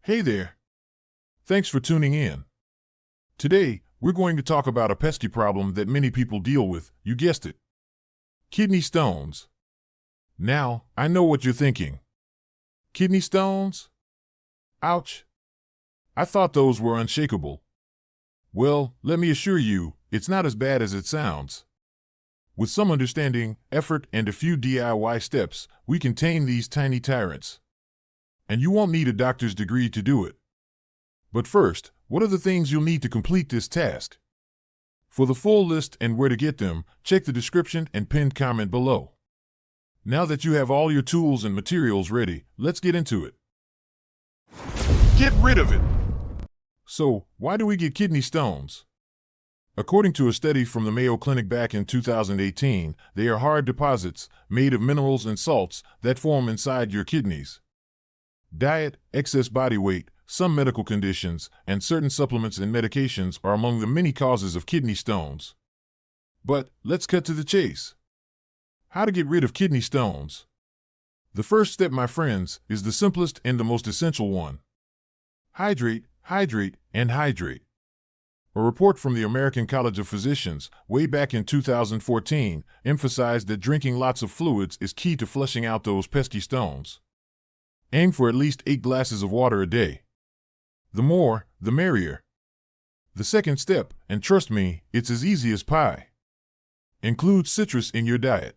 Hey there. Thanks for tuning in. Today, we're going to talk about a pesky problem that many people deal with, you guessed it. Kidney stones. Now, I know what you're thinking. Kidney stones? Ouch. I thought those were unshakable. Well, let me assure you, it's not as bad as it sounds. With some understanding, effort, and a few DIY steps, we can tame these tiny tyrants. And you won't need a doctor's degree to do it. But first, what are the things you'll need to complete this task? For the full list and where to get them, check the description and pinned comment below. Now that you have all your tools and materials ready, let's get into it. Get rid of it! So, why do we get kidney stones? According to a study from the Mayo Clinic back in 2018, they are hard deposits, made of minerals and salts, that form inside your kidneys. Diet, excess body weight, some medical conditions, and certain supplements and medications are among the many causes of kidney stones. But, let's cut to the chase. How to get rid of kidney stones? The first step, my friends, is the simplest and the most essential one. Hydrate, hydrate, and hydrate. A report from the American College of Physicians, way back in 2014, emphasized that drinking lots of fluids is key to flushing out those pesky stones. Aim for at least 8 glasses of water a day. The more, the merrier. The second step, and trust me, it's as easy as pie. Include citrus in your diet.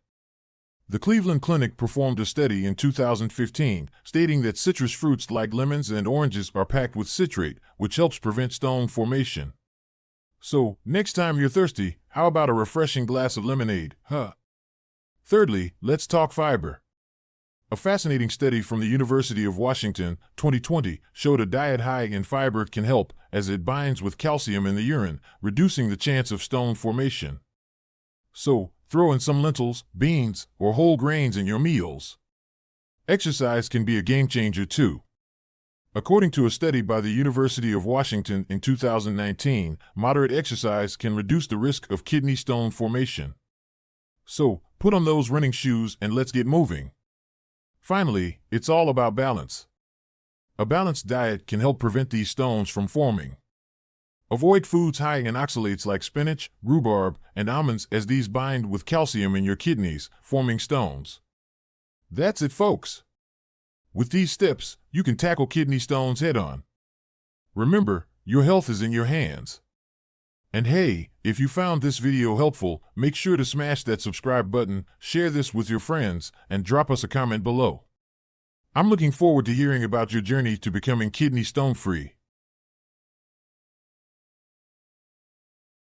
The Cleveland Clinic performed a study in 2015 stating that citrus fruits like lemons and oranges are packed with citrate, which helps prevent stone formation. So, next time you're thirsty, how about a refreshing glass of lemonade, huh? Thirdly, let's talk fiber. A fascinating study from the University of Washington, 2020, showed a diet high in fiber can help as it binds with calcium in the urine, reducing the chance of stone formation. So, throw in some lentils, beans, or whole grains in your meals. Exercise can be a game changer too. According to a study by the University of Washington in 2019, moderate exercise can reduce the risk of kidney stone formation. So, put on those running shoes and let's get moving. Finally, it's all about balance. A balanced diet can help prevent these stones from forming. Avoid foods high in oxalates like spinach, rhubarb, and almonds as these bind with calcium in your kidneys, forming stones. That's it, folks. With these steps, you can tackle kidney stones head-on. Remember, your health is in your hands. And hey, if you found this video helpful, make sure to smash that subscribe button, share this with your friends, and drop us a comment below. I'm looking forward to hearing about your journey to becoming kidney stone-free.